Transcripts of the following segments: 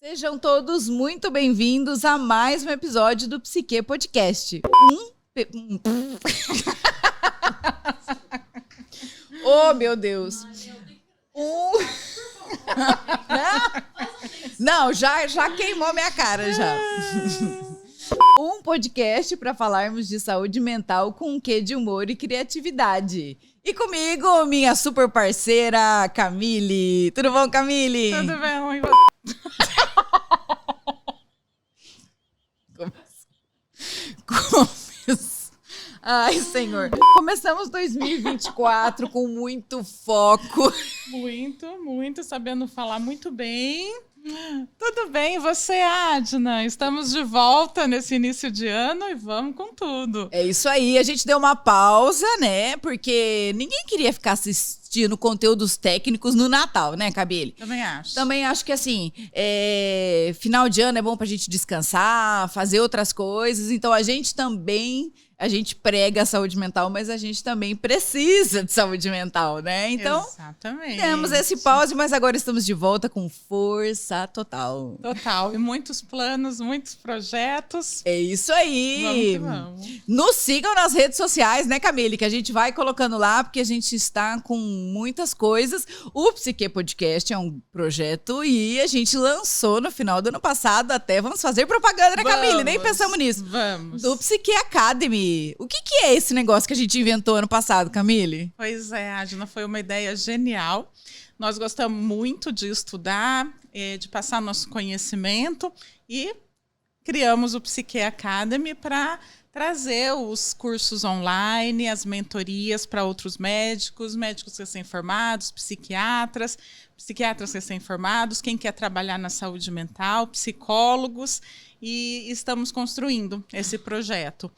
Sejam todos muito bem-vindos a mais um episódio do Psique Podcast. Oh, meu Deus. Não, já queimou minha cara já. Um podcast para falarmos de saúde mental com um quê de humor e criatividade. E comigo, minha super parceira, Camille. Tudo bom, Camille? Tudo bem, Ai, Senhor. Começamos 2024 com muito foco. Muito, sabendo falar muito bem. Tudo bem, e você, Adna? Estamos de volta nesse início de ano e vamos com tudo. É isso aí, a gente deu uma pausa, né? Porque ninguém queria ficar assistindo conteúdos técnicos no Natal, né, Camille? Também acho. Também acho que, assim, final de ano é bom pra gente descansar, fazer outras coisas. Então, a gente prega a saúde mental, mas a gente também precisa de saúde mental, né? Então, exatamente. Temos esse pause, mas agora estamos de volta com força total. Total. E muitos planos, muitos projetos. É isso aí. Vamos. Nos sigam nas redes sociais, né, Camille? Que a gente vai colocando lá, porque a gente está com muitas coisas. O Psique Podcast é um projeto e a gente lançou no final do ano passado até. Vamos fazer propaganda, né, Camille? Nem pensamos nisso. Vamos. Do Psique Academy. O que é esse negócio que a gente inventou ano passado, Camille? Pois é, Adna, foi uma ideia genial. Nós gostamos muito de estudar, de passar nosso conhecimento e criamos o Psique Academy para trazer os cursos online, as mentorias para outros médicos recém-formados, psiquiatras recém-formados, quem quer trabalhar na saúde mental, psicólogos. E estamos construindo esse projeto.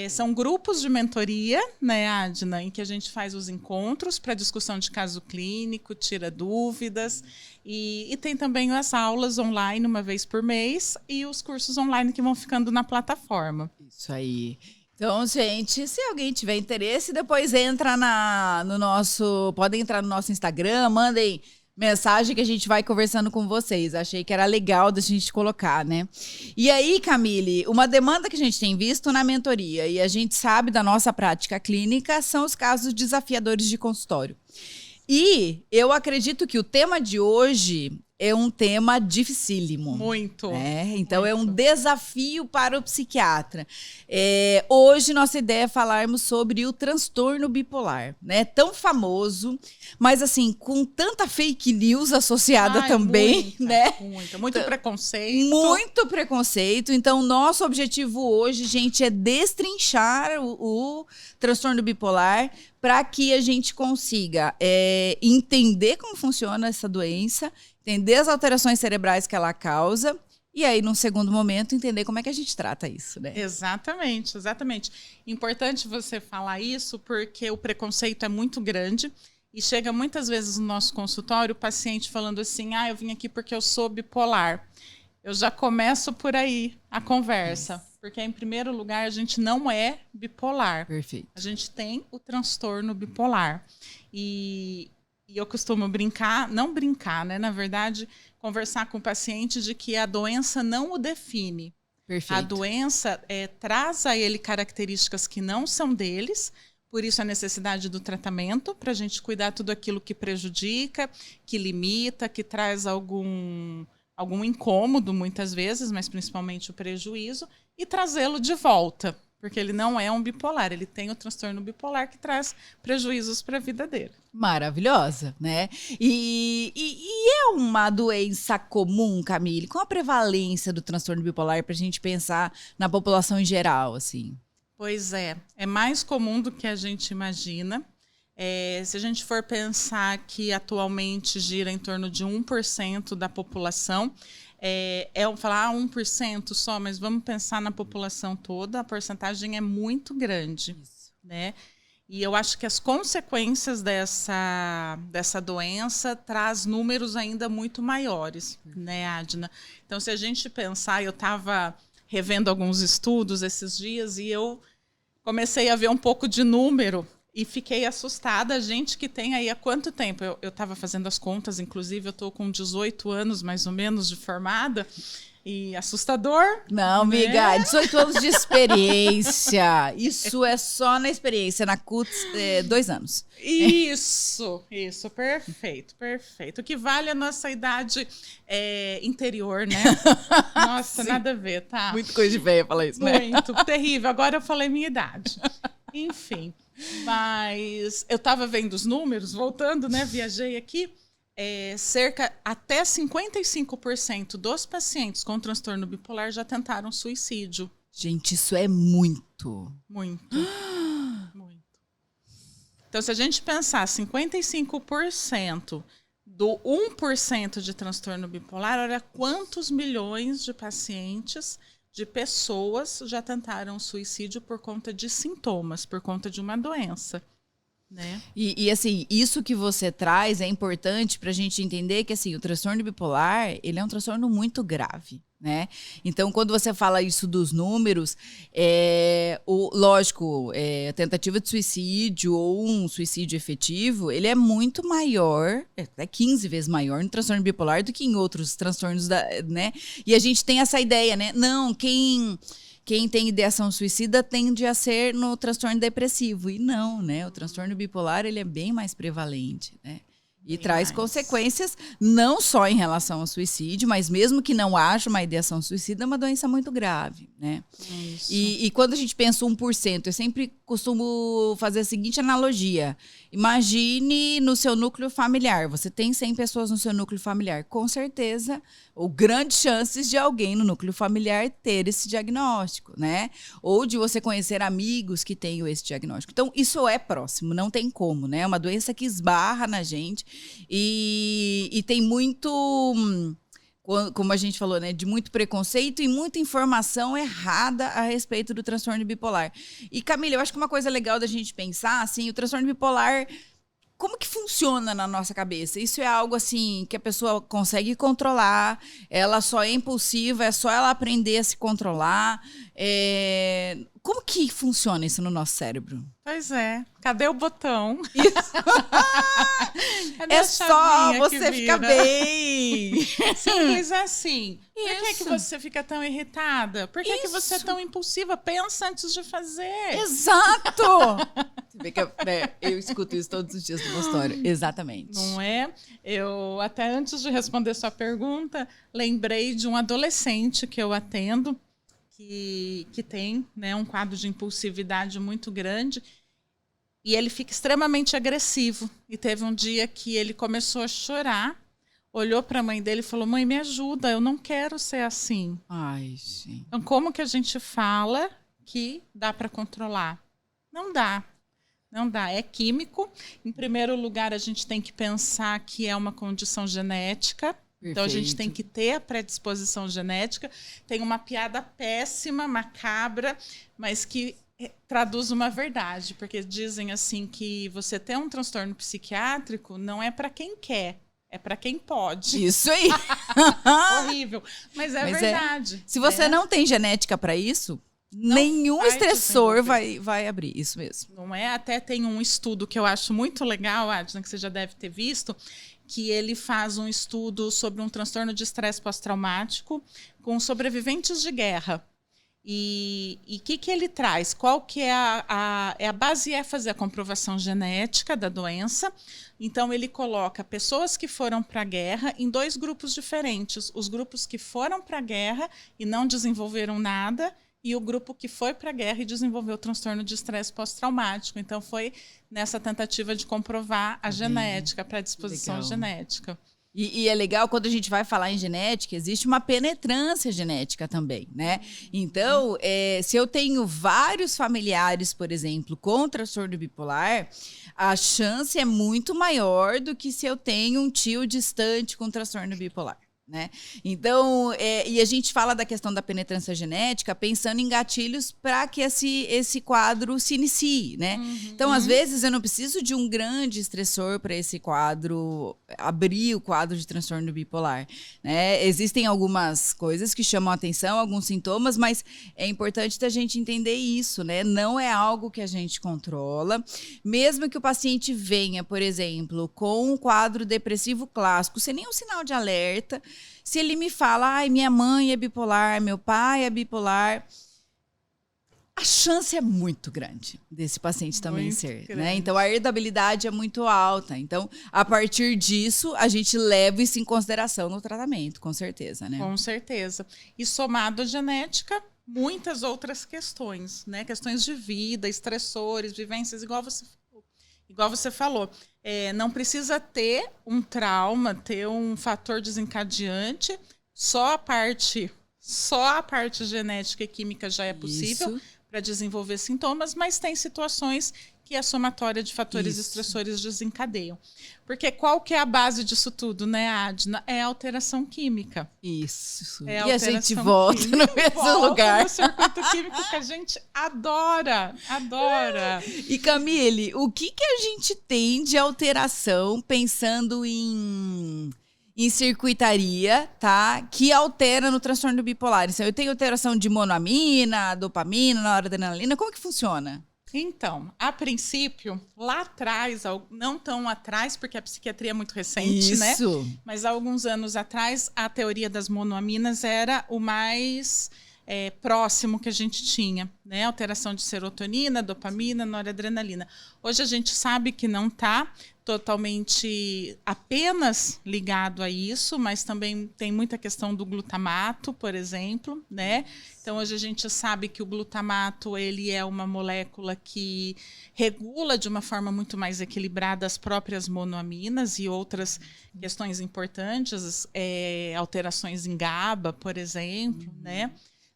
São grupos de mentoria, né, Adna, em que a gente faz os encontros para discussão de caso clínico, tira dúvidas, e tem também as aulas online uma vez por mês e os cursos online que vão ficando na plataforma. Isso aí. Então, gente, se alguém tiver interesse, depois entra podem entrar no nosso Instagram, mandem mensagem que a gente vai conversando com vocês. Achei que era legal da gente colocar, né? E aí, Camille, uma demanda que a gente tem visto na mentoria e a gente sabe da nossa prática clínica são os casos desafiadores de consultório. E eu acredito que o tema de hoje é um tema dificílimo. Muito. Então, muito. É um desafio para o psiquiatra. Hoje, nossa ideia é falarmos sobre o transtorno bipolar, né? Tão famoso, mas assim, com tanta fake news associada também, né? Muito preconceito. Muito preconceito. Então, nosso objetivo hoje, gente, é destrinchar o transtorno bipolar para que a gente consiga entender como funciona essa doença, entender as alterações cerebrais que ela causa e aí, num segundo momento, entender como é que a gente trata isso, né? Exatamente. Importante você falar isso porque o preconceito é muito grande e chega muitas vezes no nosso consultório o paciente falando assim, eu vim aqui porque eu sou bipolar. Eu já começo por aí a conversa, porque em primeiro lugar a gente não é bipolar. Perfeito. A gente tem o transtorno bipolar. E eu costumo não brincar, né? Na verdade, conversar com o paciente de que a doença não o define. Perfeito. A doença traz a ele características que não são deles, por isso a necessidade do tratamento, para a gente cuidar tudo aquilo que prejudica, que limita, que traz algum incômodo muitas vezes, mas principalmente o prejuízo, e trazê-lo de volta. Porque ele não é um bipolar, ele tem o transtorno bipolar que traz prejuízos para a vida dele. Maravilhosa, né? E é uma doença comum, Camille? Qual a prevalência do transtorno bipolar para a gente pensar na população em geral, assim? Pois é mais comum do que a gente imagina. Se a gente for pensar que atualmente gira em torno de 1% da população, falar 1% só, mas vamos pensar na população toda, a porcentagem é muito grande. Isso. Né? E eu acho que as consequências dessa doença traz números ainda muito maiores, né, Adna? Então, se a gente pensar, eu estava revendo alguns estudos esses dias e eu comecei a ver um pouco de número E fiquei assustada, a gente que tem aí há quanto tempo? Eu estava fazendo as contas, inclusive eu estou com 18 anos mais ou menos de formada, e assustador. Não, né? amiga, 18 anos de experiência. Isso é só na experiência, na CUTS, 2 anos. Isso, perfeito. O que vale a nossa idade interior, né? Nossa, nada a ver, tá? Muito coisa de velha falar isso, né? Muito, terrível. Agora eu falei minha idade. Enfim, mas eu estava vendo os números, voltando, né? Viajei aqui. Cerca até 55% dos pacientes com transtorno bipolar já tentaram suicídio. Gente, isso é muito. Muito. Então, se a gente pensar 55% do 1% de transtorno bipolar, olha quantos milhões de pacientes, de pessoas já tentaram suicídio por conta de sintomas, por conta de uma doença. Né? E assim, isso que você traz é importante para a gente entender que assim, o transtorno bipolar, ele é um transtorno muito grave, né? Então, quando você fala isso dos números, lógico, a tentativa de suicídio ou um suicídio efetivo, ele é muito maior, até 15 vezes maior no transtorno bipolar do que em outros transtornos, né? E a gente tem essa ideia, né? Não, quem tem ideação suicida tende a ser no transtorno depressivo. E não, né? O transtorno bipolar, ele é bem mais prevalente, né? E traz consequências não só em relação ao suicídio, mas mesmo que não haja uma ideação suicida, é uma doença muito grave, né? E quando a gente pensa 1%, eu sempre costumo fazer a seguinte analogia. Imagine no seu núcleo familiar, você tem 100 pessoas no seu núcleo familiar, com certeza, ou grandes chances de alguém no núcleo familiar ter esse diagnóstico, né? Ou de você conhecer amigos que tenham esse diagnóstico. Então, isso é próximo, não tem como, né? É uma doença que esbarra na gente e tem muito, como a gente falou, né? De muito preconceito e muita informação errada a respeito do transtorno bipolar. E, Camila, eu acho que uma coisa legal da gente pensar, assim, o transtorno bipolar, como que funciona na nossa cabeça? Isso é algo assim que a pessoa consegue controlar, ela só é impulsiva, é só ela aprender a se controlar. Como que funciona isso no nosso cérebro? Pois é. Cadê o botão? Isso. É só você ficar bem. Simples assim. Isso. Por que você fica tão irritada? Por que você é tão impulsiva? Pensa antes de fazer. Exato! Você vê que eu escuto isso todos os dias no consultório. Exatamente. Não é? Eu, até antes de responder sua pergunta, lembrei de um adolescente que eu atendo, que tem, né, um quadro de impulsividade muito grande, e ele fica extremamente agressivo. E teve um dia que ele começou a chorar, olhou para a mãe dele e falou: mãe, me ajuda, eu não quero ser assim. Ai, gente. Então, como que a gente fala que dá para controlar? Não dá. Não dá. É químico. Em primeiro lugar, a gente tem que pensar que é uma condição genética. Perfeito. Então, a gente tem que ter a predisposição genética. Tem uma piada péssima, macabra, mas que traduz uma verdade. Porque dizem assim que você ter um transtorno psiquiátrico não é para quem quer, é para quem pode. Isso aí. Horrível. Mas é verdade. Se você não tem genética para isso, nenhum estressor vai abrir. Isso mesmo. Não é? Até tem um estudo que eu acho muito legal, Adna, que você já deve ter visto, que ele faz um estudo sobre um transtorno de estresse pós-traumático com sobreviventes de guerra. E o que ele traz? Qual que é a base? É fazer a comprovação genética da doença. Então, ele coloca pessoas que foram para a guerra em 2 grupos diferentes. Os grupos que foram para a guerra e não desenvolveram nada, e o grupo que foi para a guerra e desenvolveu o transtorno de estresse pós-traumático. Então, foi nessa tentativa de comprovar a genética, a predisposição genética. E é legal, quando a gente vai falar em genética, existe uma penetrância genética também, né? Então, se eu tenho vários familiares, por exemplo, com transtorno bipolar, a chance é muito maior do que se eu tenho um tio distante com transtorno bipolar. né? Então, e a gente fala da questão da penetrância genética pensando em gatilhos para que esse quadro se inicie, né? Então, às vezes, eu não preciso de um grande estressor para esse quadro abrir o quadro de transtorno bipolar, né? Existem algumas coisas que chamam a atenção, alguns sintomas, mas é importante da gente entender isso, né? Não é algo que a gente controla. Mesmo que o paciente venha, por exemplo, com um quadro depressivo clássico, sem nenhum sinal de alerta, se ele me fala, ai, minha mãe é bipolar, meu pai é bipolar, a chance é muito grande desse paciente também Muito ser, grande. né? Então, a herdabilidade é muito alta. Então, a partir disso, a gente leva isso em consideração no tratamento, com certeza, né? Com certeza. E somado à genética, muitas outras questões, né? Questões de vida, estressores, vivências, igual você falou. Não precisa ter um trauma, ter um fator desencadeante, só a parte genética e química já é possível para desenvolver sintomas, mas tem situações que a somatória de fatores estressores desencadeiam. Porque qual que é a base disso tudo, né, Adna? É a alteração química. Isso. E a gente volta no mesmo lugar. No circuito químico que a gente adora. E Camille, o que a gente tem de alteração pensando em circuitaria, tá? Que altera no transtorno bipolar. Então, eu tenho alteração de monoamina, dopamina, noradrenalina. Como que funciona? Então, a princípio, lá atrás, não tão atrás, porque a psiquiatria é muito recente, né? Mas há alguns anos atrás, a teoria das monoaminas era o mais próximo que a gente tinha, né? Alteração de serotonina, dopamina, noradrenalina. Hoje a gente sabe que não está totalmente apenas ligado a isso, mas também tem muita questão do glutamato, por exemplo, né? Então, hoje a gente sabe que o glutamato ele é uma molécula que regula de uma forma muito mais equilibrada as próprias monoaminas e outras questões importantes, alterações em GABA, por exemplo, né?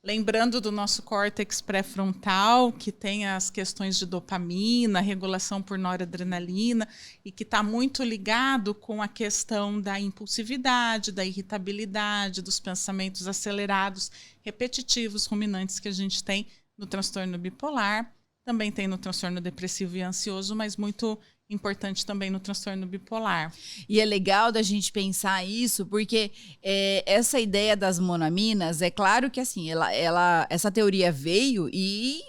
Lembrando do nosso córtex pré-frontal, que tem as questões de dopamina, regulação por noradrenalina, e que está muito ligado com a questão da impulsividade, da irritabilidade, dos pensamentos acelerados, repetitivos, ruminantes que a gente tem no transtorno bipolar. Também tem no transtorno depressivo e ansioso, mas muito importante também no transtorno bipolar. E é legal da gente pensar isso, porque essa ideia das monoaminas, é claro que assim, essa teoria veio e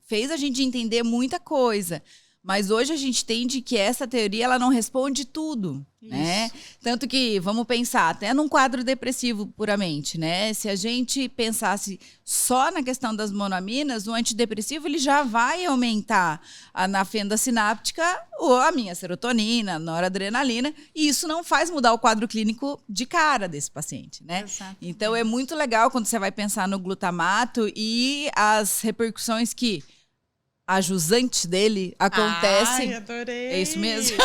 fez a gente entender muita coisa. Mas hoje a gente entende que essa teoria ela não responde tudo, né? Tanto que, vamos pensar, até num quadro depressivo puramente, né? Se a gente pensasse só na questão das monoaminas, o antidepressivo ele já vai aumentar na fenda sináptica a minha serotonina, a noradrenalina, e isso não faz mudar o quadro clínico de cara desse paciente, né? Exatamente. Então, é muito legal quando você vai pensar no glutamato e as repercussões que a jusante dele acontece. Ai, adorei! É isso mesmo?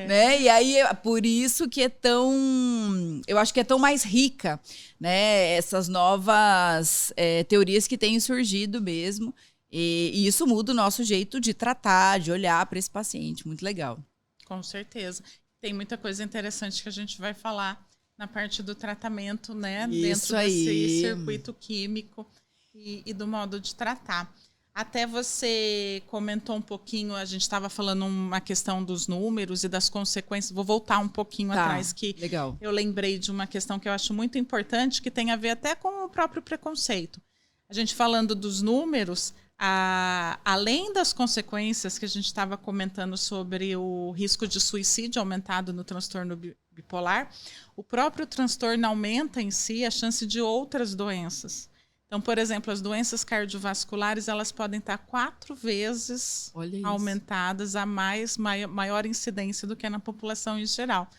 Né? E aí, é por isso que eu acho que é tão mais rica, né? Essas novas teorias que têm surgido mesmo. E isso muda o nosso jeito de tratar, de olhar para esse paciente. Muito legal. Com certeza. Tem muita coisa interessante que a gente vai falar na parte do tratamento, né? Isso dentro aí. Desse circuito químico e do modo de tratar. Até você comentou um pouquinho, a gente estava falando uma questão dos números e das consequências. Vou voltar um pouquinho atrás, que legal. Eu lembrei de uma questão que eu acho muito importante, que tem a ver até com o próprio preconceito. A gente falando dos números, além das consequências que a gente estava comentando sobre o risco de suicídio aumentado no transtorno bipolar, o próprio transtorno aumenta em si a chance de outras doenças. Então, por exemplo, as doenças cardiovasculares, elas podem estar 4 vezes aumentadas, a maior incidência do que na população em geral.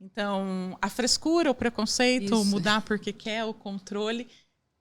Então, a frescura, o preconceito, o mudar porque quer, o controle,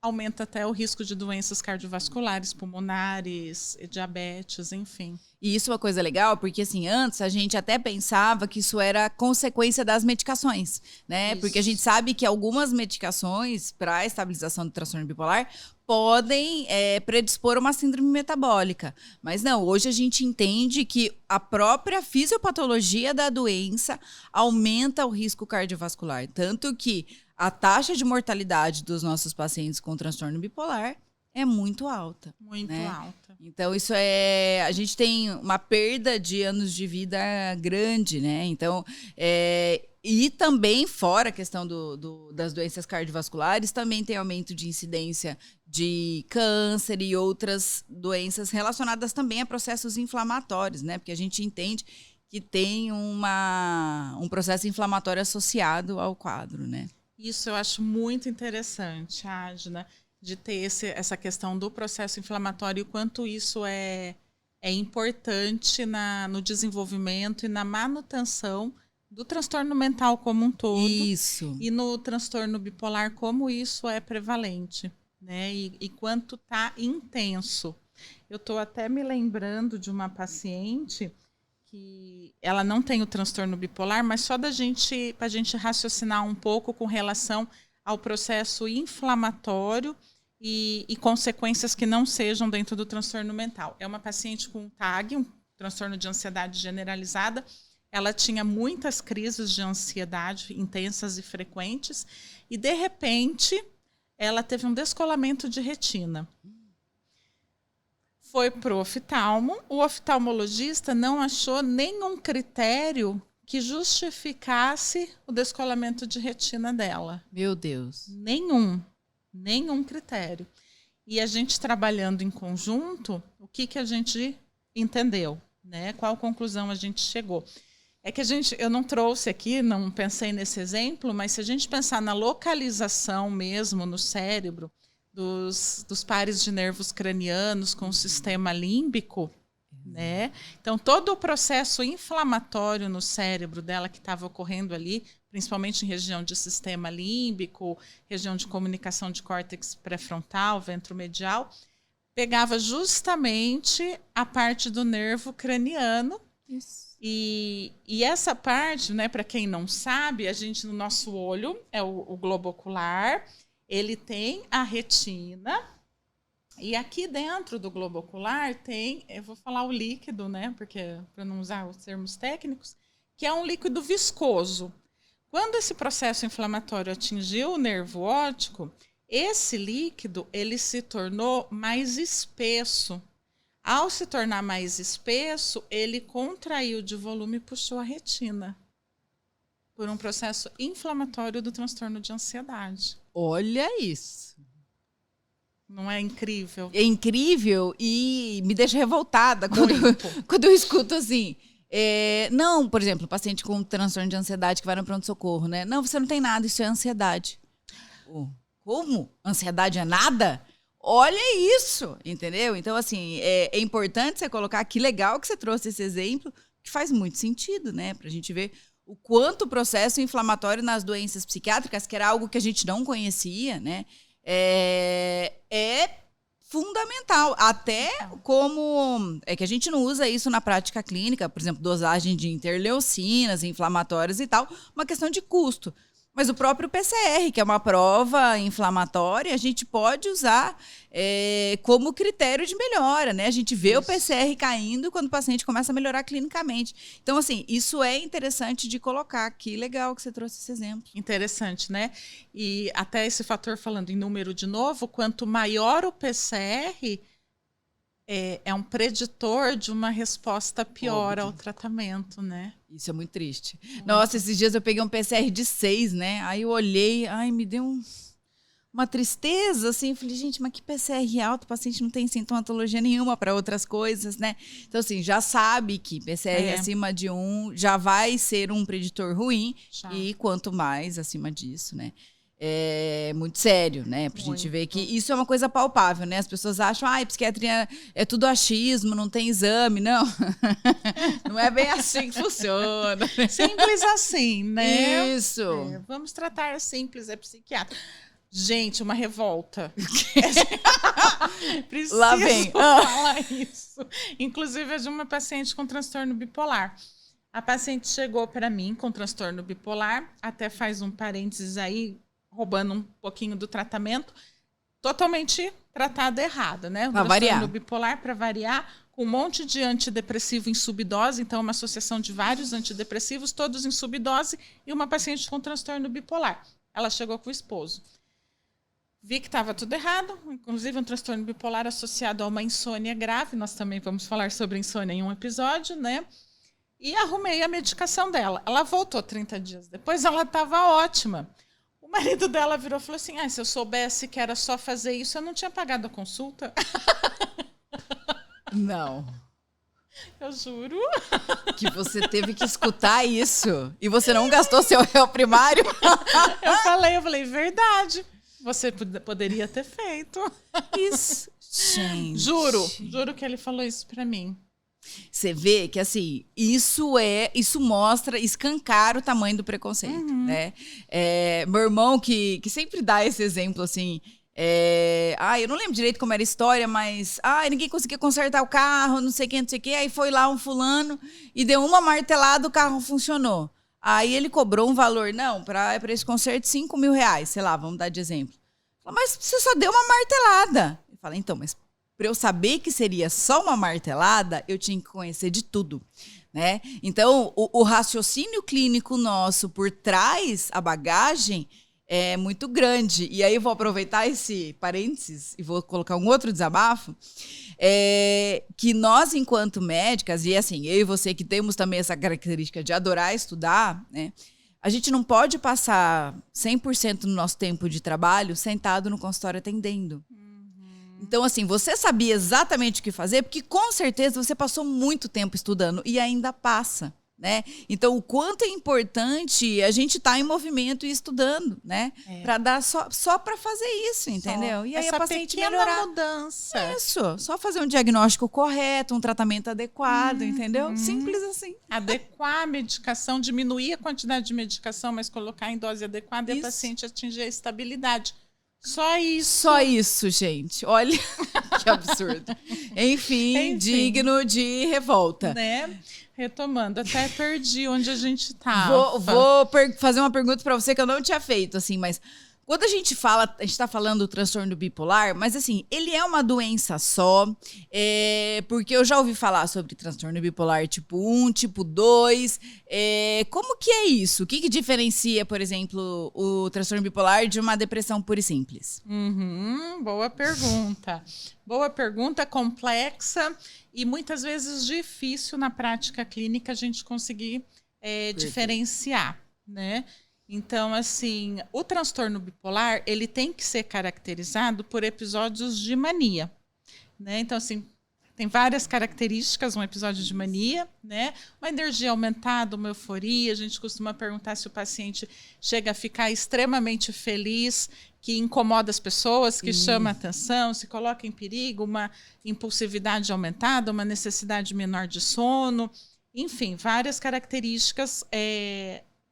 aumenta até o risco de doenças cardiovasculares, pulmonares, diabetes, enfim. E isso é uma coisa legal, porque assim, antes a gente até pensava que isso era consequência das medicações, né? Porque a gente sabe que algumas medicações para a estabilização do transtorno bipolar podem predispor a uma síndrome metabólica. Mas não, hoje a gente entende que a própria fisiopatologia da doença aumenta o risco cardiovascular. Tanto que a taxa de mortalidade dos nossos pacientes com transtorno bipolar é muito alta. Muito alta. Então, a gente tem uma perda de anos de vida grande, né? Então, e também, fora a questão das doenças cardiovasculares, também tem aumento de incidência de câncer e outras doenças relacionadas também a processos inflamatórios, né? Porque a gente entende que tem um processo inflamatório associado ao quadro, né? Isso eu acho muito interessante, Adna, de ter essa questão do processo inflamatório e o quanto isso é importante no desenvolvimento e na manutenção do transtorno mental como um todo. Isso. E no transtorno bipolar, como isso é prevalente, né? E quanto está intenso. Eu estou até me lembrando de uma paciente que ela não tem o transtorno bipolar, mas só para a gente raciocinar um pouco com relação ao processo inflamatório e consequências que não sejam dentro do transtorno mental. É uma paciente com TAG, um transtorno de ansiedade generalizada. Ela tinha muitas crises de ansiedade intensas e frequentes e, de repente, ela teve um descolamento de retina. Foi para o oftalmo. O oftalmologista não achou nenhum critério que justificasse o descolamento de retina dela. Meu Deus. Nenhum critério. E a gente trabalhando em conjunto, o que a gente entendeu, né? Qual conclusão a gente chegou? É que eu não trouxe aqui, não pensei nesse exemplo, mas se a gente pensar na localização mesmo no cérebro dos pares de nervos cranianos com o sistema límbico, né? Então, todo o processo inflamatório no cérebro dela que estava ocorrendo ali, principalmente em região de sistema límbico, região de comunicação de córtex pré-frontal, ventromedial, pegava justamente a parte do nervo craniano. Isso. E essa parte, né, para quem não sabe, no nosso olho é o globo ocular, ele tem a retina. E aqui dentro do globo ocular tem, eu vou falar o líquido, né, porque para não usar os termos técnicos, que é um líquido viscoso. Quando esse processo inflamatório atingiu o nervo óptico, esse líquido ele se tornou mais espesso. Ao se tornar mais espesso, ele contraiu de volume e puxou a retina por um processo inflamatório do transtorno de ansiedade. Olha isso. Não é incrível? É incrível e me deixa revoltada quando eu escuto assim. Não, por exemplo, paciente com transtorno de ansiedade que vai no pronto-socorro, né? Não, você não tem nada, isso é ansiedade. Como? Ansiedade é nada? Olha isso, entendeu? Então, assim, é importante você colocar, que legal que você trouxe esse exemplo, que faz muito sentido, né? Pra gente ver o quanto o processo inflamatório nas doenças psiquiátricas, que era algo que a gente não conhecia, né? É fundamental, até como é que a gente não usa isso na prática clínica, por exemplo, dosagem de interleucinas, inflamatórias e tal, uma questão de custo. Mas o próprio PCR, que é uma prova inflamatória, a gente pode usar como critério de melhora, né? A gente vê o PCR caindo quando o paciente começa a melhorar clinicamente. Então, assim, isso é interessante de colocar. Que legal que você trouxe esse exemplo. Interessante, né? E até esse fator, falando em número de novo, quanto maior o PCR, é um preditor de uma resposta pior ao tratamento, né? Isso é muito triste. Nossa, esses dias eu peguei um PCR de 6, né? Aí eu olhei, me deu uma tristeza, assim. Falei, gente, mas que PCR alto? O paciente não tem sintomatologia nenhuma para outras coisas, né? Então, assim, já sabe que PCR acima de 1 já vai ser um preditor ruim. Já. E quanto mais acima disso, né? É muito sério, né? Pra gente ver que isso é uma coisa palpável, né? As pessoas acham, psiquiatria é tudo achismo, não tem exame. Não, não é bem assim que funciona. Simples assim, né? Isso. Vamos tratar simples, é psiquiatra. Gente, uma revolta. Preciso Lá vem. falar isso. Inclusive, é de uma paciente com transtorno bipolar. A paciente chegou para mim com transtorno bipolar, até faz um parênteses aí, roubando um pouquinho do tratamento. totalmente tratada errada, né? O transtorno bipolar, para variar, com um monte de antidepressivo em subdose, então uma associação de vários antidepressivos, todos em subdose, e uma paciente com transtorno bipolar. Ela chegou com o esposo. Vi que estava tudo errado, inclusive um transtorno bipolar associado a uma insônia grave, nós também vamos falar sobre insônia em um episódio, né? E arrumei a medicação dela. Ela voltou 30 dias depois, ela estava ótima. O marido dela virou e falou assim, se eu soubesse que era só fazer isso, eu não tinha pagado a consulta. Não. Eu juro. Que você teve que escutar isso. E você não gastou seu réu primário? Eu falei, verdade. Você poderia ter feito. Isso. Gente. Juro que ele falou isso pra mim. Você vê que, assim, isso mostra, escancara o tamanho do preconceito, né? Meu irmão, que sempre dá esse exemplo, assim... eu não lembro direito como era a história, mas... ninguém conseguia consertar o carro, não sei o que. Aí foi lá um fulano e deu uma martelada, o carro funcionou. Aí ele cobrou um valor, para esse conserto, R$5.000, sei lá, vamos dar de exemplo. Mas você só deu uma martelada. Eu falei, então, mas para eu saber que seria só uma martelada, eu tinha que conhecer de tudo, né? Então, o raciocínio clínico nosso por trás, a bagagem, é muito grande. E aí eu vou aproveitar esse parênteses e vou colocar um outro desabafo, que nós, enquanto médicas, e assim, eu e você que temos também essa característica de adorar estudar, né? A gente não pode passar 100% do nosso tempo de trabalho sentado no consultório atendendo. Então, assim, você sabia exatamente o que fazer, porque com certeza você passou muito tempo estudando e ainda passa, né? Então, o quanto é importante a gente estar em movimento e estudando, né? Para dar só para fazer isso, entendeu? E aí essa a paciente pequena melhorar. Mudança. Isso, só fazer um diagnóstico correto, um tratamento adequado, entendeu? Simples assim. Adequar a medicação, diminuir a quantidade de medicação, mas colocar em dose adequada e a paciente atingir a estabilidade. Só isso. Só isso, gente. Olha que absurdo. Enfim, digno de revolta. Né? Retomando, até perdi onde a gente tá. Vou fazer uma pergunta para você que eu não tinha feito, assim, mas quando a gente tá falando do transtorno bipolar, mas assim, ele é uma doença só, porque eu já ouvi falar sobre transtorno bipolar tipo 1, tipo 2, como que é isso? O que diferencia, por exemplo, o transtorno bipolar de uma depressão pura e simples? Boa pergunta. Boa pergunta, complexa e muitas vezes difícil na prática clínica a gente conseguir diferenciar, né? Então, assim, o transtorno bipolar, ele tem que ser caracterizado por episódios de mania, né? Então, assim, tem várias características, um episódio de mania, né? Uma energia aumentada, uma euforia. A gente costuma perguntar se o paciente chega a ficar extremamente feliz, que incomoda as pessoas, que chama a atenção, se coloca em perigo, uma impulsividade aumentada, uma necessidade menor de sono. Enfim, várias características...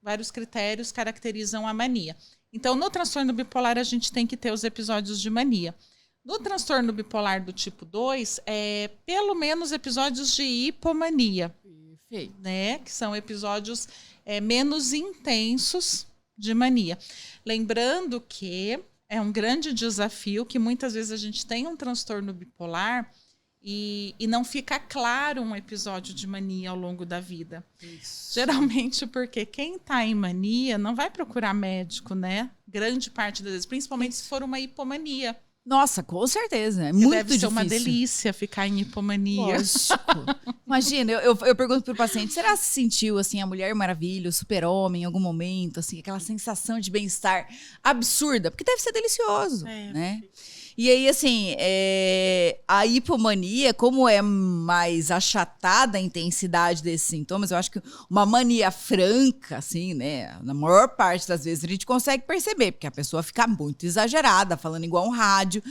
vários critérios caracterizam a mania. Então, no transtorno bipolar, a gente tem que ter os episódios de mania. No transtorno bipolar do tipo 2, pelo menos episódios de hipomania. Perfeito. Né? Que são episódios menos intensos de mania. Lembrando que é um grande desafio que muitas vezes a gente tem um transtorno bipolar e não fica claro um episódio de mania ao longo da vida. Isso. Geralmente porque quem está em mania não vai procurar médico, né? Grande parte das vezes, principalmente se for uma hipomania. Nossa, com certeza. É muito deve ser difícil. Uma delícia ficar em hipomania. Lógico. Imagina, eu pergunto pro paciente, será que se sentiu assim a Mulher Maravilha, o Super-Homem em algum momento, assim, aquela sensação de bem-estar absurda? Porque deve ser delicioso, né? E aí, assim, a hipomania, como é mais achatada a intensidade desses sintomas, eu acho que uma mania franca, assim, né? Na maior parte das vezes a gente consegue perceber, porque a pessoa fica muito exagerada, falando igual um rádio.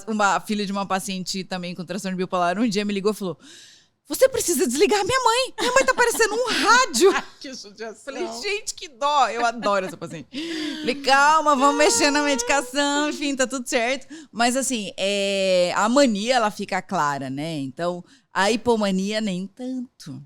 Uma filha de uma paciente também com transtorno bipolar um dia me ligou e falou: você precisa desligar minha mãe. Minha mãe tá parecendo um rádio. Que judiação. Falei, gente, que dó. Eu adoro essa paciente. Falei, calma, vamos mexer na medicação. Enfim, tá tudo certo. Mas, assim, a mania, ela fica clara, né? Então, a hipomania, nem tanto.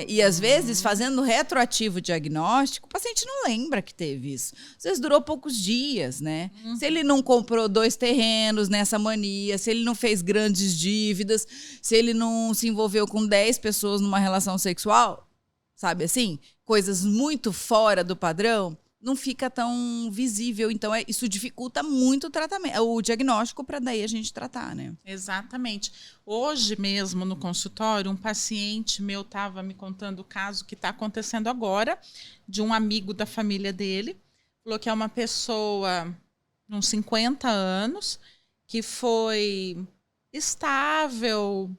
E às vezes, fazendo retroativo diagnóstico, o paciente não lembra que teve isso. Às vezes durou poucos dias, né? Se ele não comprou 2 terrenos nessa mania, se ele não fez grandes dívidas, se ele não se envolveu com 10 pessoas numa relação sexual, sabe assim? Coisas muito fora do padrão, não fica tão visível. Então, isso dificulta muito o tratamento, o diagnóstico, para daí a gente tratar, né? Exatamente. Hoje mesmo, no consultório, um paciente meu estava me contando o caso que está acontecendo agora, de um amigo da família dele. Falou que é uma pessoa, uns 50 anos, que foi estável,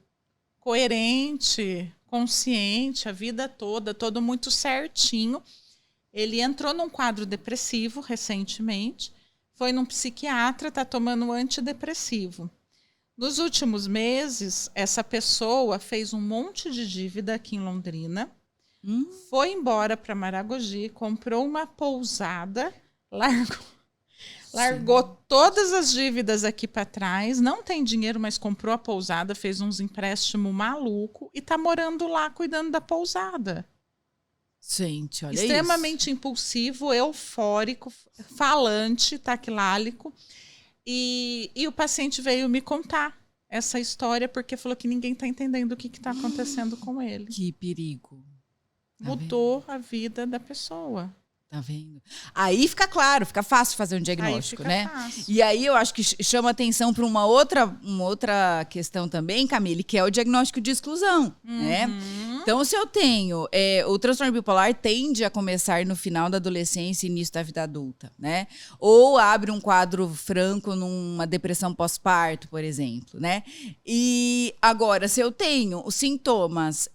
coerente, consciente a vida toda, todo muito certinho. Ele entrou num quadro depressivo recentemente, foi num psiquiatra, está tomando antidepressivo. Nos últimos meses, essa pessoa fez um monte de dívida aqui em Londrina, foi embora para Maragogi, comprou uma pousada, largou todas as dívidas aqui para trás, não tem dinheiro, mas comprou a pousada, fez uns empréstimos maluco e está morando lá cuidando da pousada. Gente, olha extremamente impulsivo, eufórico, falante, taquilálico. E o paciente veio me contar essa história porque falou que ninguém está entendendo o que está acontecendo com ele. Que perigo. Mudou a vida da pessoa. Tá vendo? Aí fica claro, fica fácil fazer um diagnóstico, né? Fácil. E aí eu acho que chama atenção para uma outra questão também, Camille, que é o diagnóstico de exclusão, né? Então, se eu tenho... o transtorno bipolar tende a começar no final da adolescência e início da vida adulta, né? Ou abre um quadro franco numa depressão pós-parto, por exemplo, né? E agora, se eu tenho os sintomas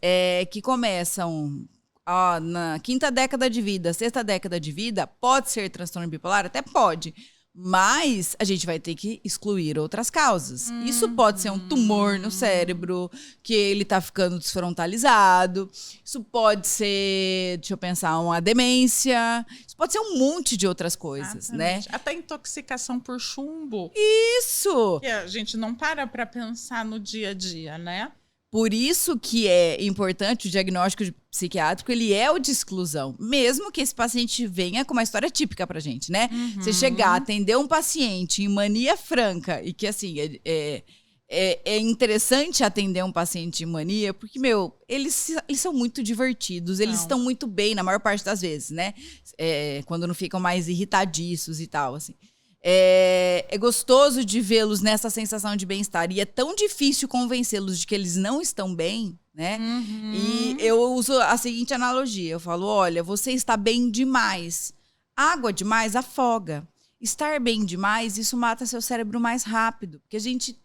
que começam... na 5ª década de vida, 6ª década de vida, pode ser transtorno bipolar? Até pode. Mas a gente vai ter que excluir outras causas. Isso pode ser um tumor no cérebro, que ele tá ficando desfrontalizado. Isso pode ser, deixa eu pensar, uma demência. Isso pode ser um monte de outras coisas, né? Até intoxicação por chumbo. Isso! Que a gente não para pensar no dia a dia, né? Por isso que é importante o diagnóstico psiquiátrico, ele é o de exclusão. Mesmo que esse paciente venha com uma história típica pra gente, né? Você chegar, atender um paciente em mania franca, e que, assim, é interessante atender um paciente em mania, porque, eles são muito divertidos, eles estão muito bem, na maior parte das vezes, né? Quando não ficam mais irritadiços e tal, assim. É gostoso de vê-los nessa sensação de bem-estar. E é tão difícil convencê-los de que eles não estão bem, né? E eu uso a seguinte analogia. Eu falo, olha, você está bem demais. Água demais afoga. Estar bem demais, isso mata seu cérebro mais rápido. Porque a gente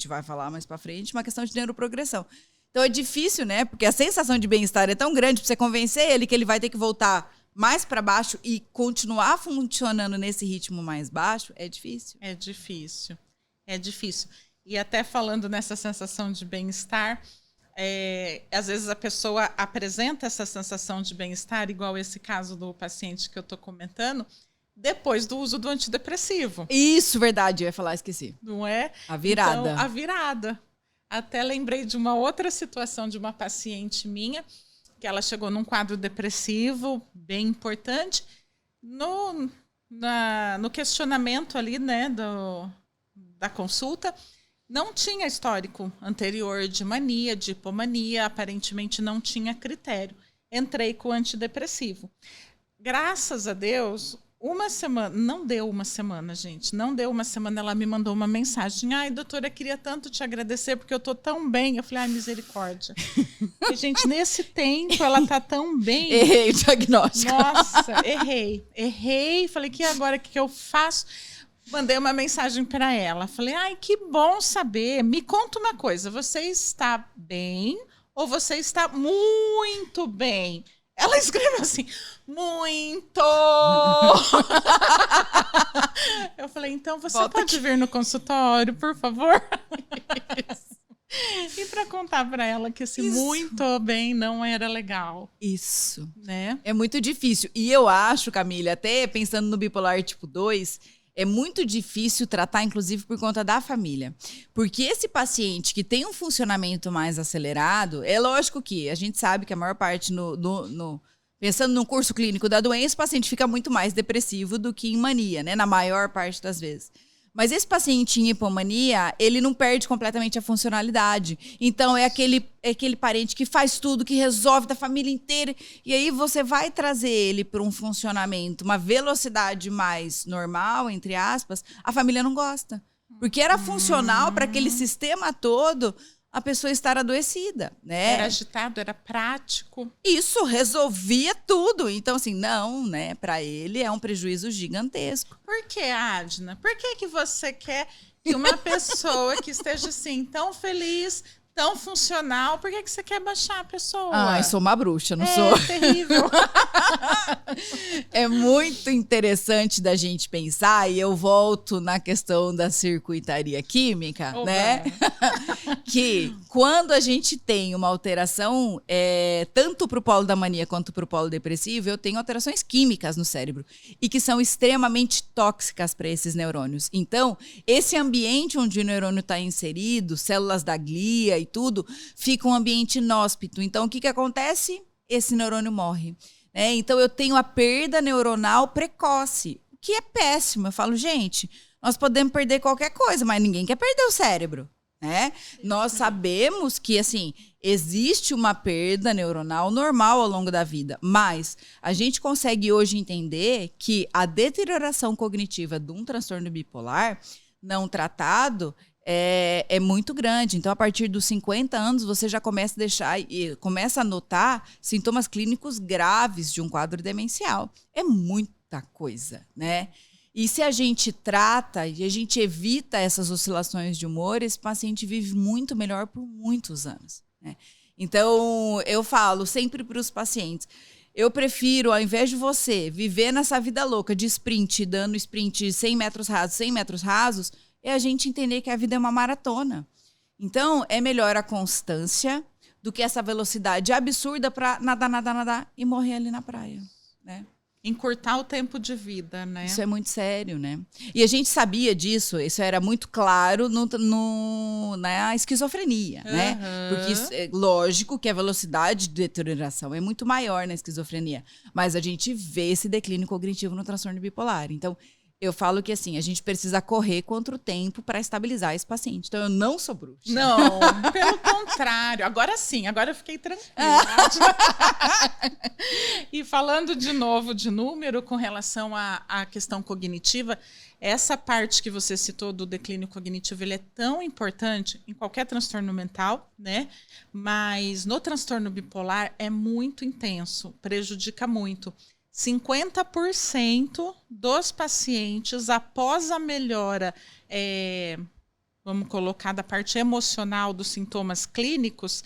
vai falar mais pra frente, uma questão de neuroprogressão. Então é difícil, né? Porque a sensação de bem-estar é tão grande pra você convencer ele que ele vai ter que voltar mais para baixo e continuar funcionando nesse ritmo mais baixo, é difícil. É difícil. É difícil. E até falando nessa sensação de bem-estar, às vezes a pessoa apresenta essa sensação de bem-estar, igual esse caso do paciente que eu estou comentando, depois do uso do antidepressivo. Isso, verdade, eu ia falar, esqueci. Não é? A virada. Então, a virada. Até lembrei de uma outra situação de uma paciente minha, que ela chegou num quadro depressivo bem importante. No questionamento ali, né, da consulta, não tinha histórico anterior de mania, de hipomania, aparentemente não tinha critério. Entrei com antidepressivo. Graças a Deus, uma semana, não deu uma semana, gente, não deu uma semana, ela me mandou uma mensagem, ai, doutora, queria tanto te agradecer porque eu tô tão bem. Eu falei, ai, misericórdia. E, gente, nesse tempo ela tá tão bem. Errei o diagnóstico. Nossa, errei, falei, que agora, o que eu faço? Mandei uma mensagem para ela, falei, ai, que bom saber, me conta uma coisa, você está bem ou você está muito bem? Ela escreveu assim, muito! Eu falei, então você pode vir no consultório, por favor? E para contar para ela que esse muito bem não era legal. Isso. Né? É muito difícil. E eu acho, Camila, até pensando no bipolar tipo 2, é muito difícil tratar, inclusive, por conta da família. Porque esse paciente que tem um funcionamento mais acelerado, é lógico que a gente sabe que a maior parte, pensando no curso clínico da doença, o paciente fica muito mais depressivo do que em mania, né? Na maior parte das vezes. Mas esse paciente em hipomania, ele não perde completamente a funcionalidade. Então, é aquele parente que faz tudo, que resolve da família inteira. E aí você vai trazer ele para um funcionamento, uma velocidade mais normal, entre aspas, a família não gosta. Porque era funcional para aquele sistema todo a pessoa estar adoecida, né? Era agitado, era prático. Isso, resolvia tudo. Então, assim, não, né? Para ele é um prejuízo gigantesco. Por que, Adna? Por que você quer que uma pessoa que esteja assim, tão feliz, tão funcional, por que você quer baixar a pessoa? Ai, sou uma bruxa, não sou? É terrível. É muito interessante da gente pensar, e eu volto na questão da circuitaria química, né? Que quando a gente tem uma alteração, tanto para o polo da mania quanto para o polo depressivo, eu tenho alterações químicas no cérebro e que são extremamente tóxicas para esses neurônios. Então, esse ambiente onde o neurônio está inserido, células da glia e tudo, fica um ambiente inóspito. Então, o que acontece? Esse neurônio morre. Né? Então, eu tenho a perda neuronal precoce, o que é péssimo. Eu falo, gente, nós podemos perder qualquer coisa, mas ninguém quer perder o cérebro. Né? Nós sabemos que, assim, existe uma perda neuronal normal ao longo da vida, mas a gente consegue hoje entender que a deterioração cognitiva de um transtorno bipolar não tratado é muito grande. Então, a partir dos 50 anos, você já começa a notar sintomas clínicos graves de um quadro demencial. É muita coisa, né? E se a gente trata e a gente evita essas oscilações de humor, esse paciente vive muito melhor por muitos anos. Né? Então, eu falo sempre para os pacientes, eu prefiro, ao invés de você viver nessa vida louca de sprint, dando sprint de 100 metros rasos, é a gente entender que a vida é uma maratona. Então, é melhor a constância do que essa velocidade absurda para nadar e morrer ali na praia, né? Encurtar o tempo de vida, né? Isso é muito sério, né? E a gente sabia disso, isso era muito claro na esquizofrenia, né? Porque é lógico que a velocidade de deterioração é muito maior na esquizofrenia, mas a gente vê esse declínio cognitivo no transtorno bipolar. Então, eu falo que, assim, a gente precisa correr contra o tempo para estabilizar esse paciente. Então, eu não sou bruxa. Não, pelo contrário. Agora sim, agora eu fiquei tranquila. E falando de novo de número com relação à questão cognitiva, essa parte que você citou do declínio cognitivo, ele é tão importante em qualquer transtorno mental, né? Mas no transtorno bipolar é muito intenso, prejudica muito. 50% dos pacientes, após a melhora, vamos colocar da parte emocional dos sintomas clínicos,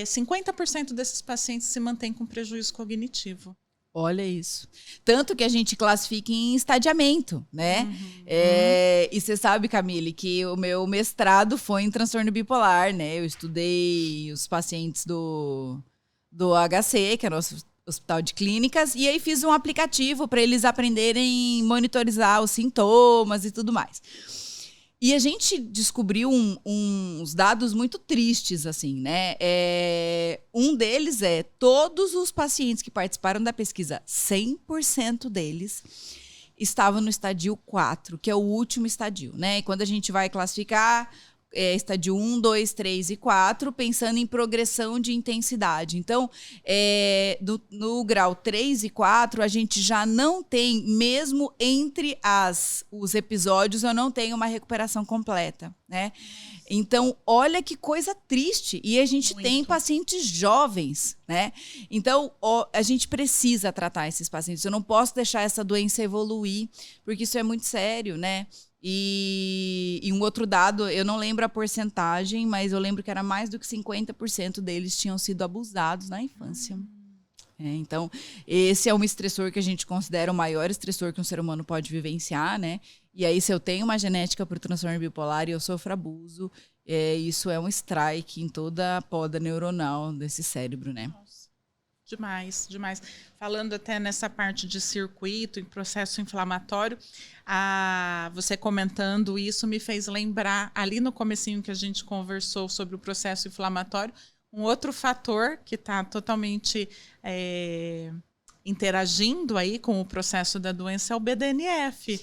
50% desses pacientes se mantêm com prejuízo cognitivo. Olha isso. Tanto que a gente classifica em estadiamento, né? E você sabe, Camille, que o meu mestrado foi em transtorno bipolar, né? Eu estudei os pacientes do HC, que é o nosso Hospital de Clínicas, e aí fiz um aplicativo para eles aprenderem a monitorizar os sintomas e tudo mais. E a gente descobriu uns dados muito tristes, assim, né? Um deles todos os pacientes que participaram da pesquisa, 100% deles estavam no estadio 4, que é o último estadio, né? E quando a gente vai classificar estadio 1, 2, 3 e 4, pensando em progressão de intensidade. Então, no grau 3 e 4, a gente já não tem, mesmo entre os episódios, eu não tenho uma recuperação completa, né? Então, olha que coisa triste. E a gente tem pacientes jovens, né? Então, a gente precisa tratar esses pacientes. Eu não posso deixar essa doença evoluir, porque isso é muito sério, né? E um outro dado, eu não lembro a porcentagem, mas eu lembro que era mais do que 50% deles tinham sido abusados na infância. Então, esse é um estressor que a gente considera o maior estressor que um ser humano pode vivenciar, né? E aí, se eu tenho uma genética para o transtorno bipolar e eu sofro abuso, isso é um strike em toda a poda neuronal desse cérebro, né? Demais, demais. Falando até nessa parte de circuito, em processo inflamatório, você comentando isso me fez lembrar, ali no comecinho que a gente conversou sobre o processo inflamatório, um outro fator que está totalmente interagindo aí com o processo da doença é o BDNF,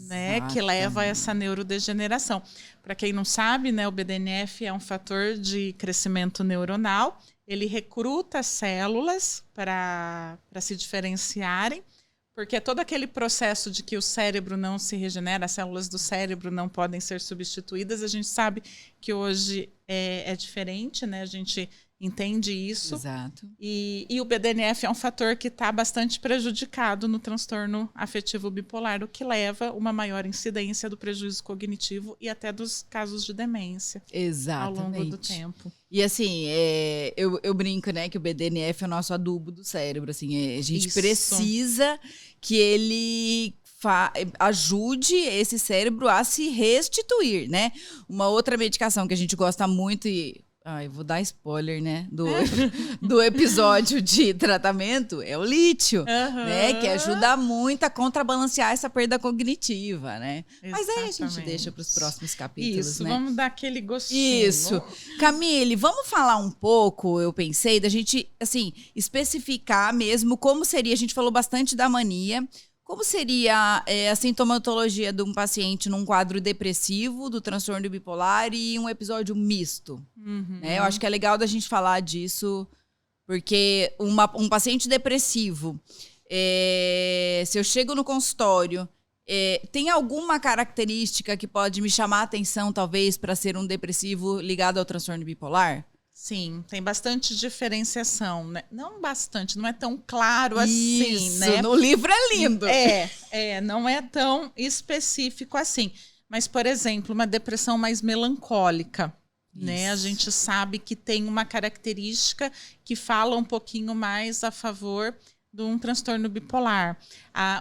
né, que leva a essa neurodegeneração. Para quem não sabe, né, o BDNF é um fator de crescimento neuronal. Ele recruta células para se diferenciarem, porque todo aquele processo de que o cérebro não se regenera, as células do cérebro não podem ser substituídas, a gente sabe que hoje é diferente, né? A gente entende isso. Exato. E o BDNF é um fator que está bastante prejudicado no transtorno afetivo bipolar, o que leva a uma maior incidência do prejuízo cognitivo e até dos casos de demência. Exatamente. Ao longo do tempo. E assim, eu brinco, né, que o BDNF é o nosso adubo do cérebro. Assim, a gente precisa que ele ajude esse cérebro a se restituir, né? Uma outra medicação que a gente gosta muito eu vou dar spoiler, né? Do episódio de tratamento é o lítio, né? Que ajuda muito a contrabalancear essa perda cognitiva, né? Exatamente. Mas aí a gente deixa para os próximos capítulos, isso, né? Vamos dar aquele gostinho. Isso. Camille, vamos falar um pouco, eu pensei, da gente, assim, especificar mesmo como seria, a gente falou bastante da mania, como seria a sintomatologia de um paciente num quadro depressivo, do transtorno bipolar e um episódio misto? Né? Eu acho que é legal da gente falar disso, porque um paciente depressivo, se eu chego no consultório, tem alguma característica que pode me chamar a atenção, talvez, para ser um depressivo ligado ao transtorno bipolar? Sim, tem bastante diferenciação, né? Não bastante, não é tão claro assim, isso, né? No livro é lindo. Não é tão específico assim. Mas, por exemplo, uma depressão mais melancólica, né? A gente sabe que tem uma característica que fala um pouquinho mais a favor de um transtorno bipolar.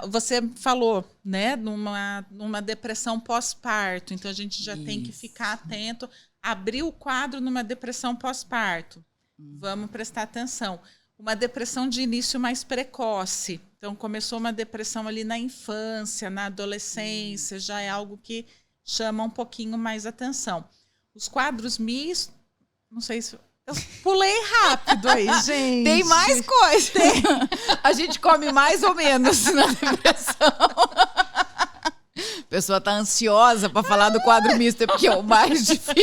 Você falou, né, numa depressão pós-parto, então a gente já tem que ficar atento. Abrir o quadro numa depressão pós-parto. Vamos prestar atenção. Uma depressão de início mais precoce. Então, começou uma depressão ali na infância, na adolescência, já é algo que chama um pouquinho mais atenção. Os quadros mistos, não sei se... Eu pulei rápido aí, gente. Tem mais coisa. A gente come mais ou menos na depressão. A pessoa tá ansiosa para falar do quadro misto, porque é o mais difícil.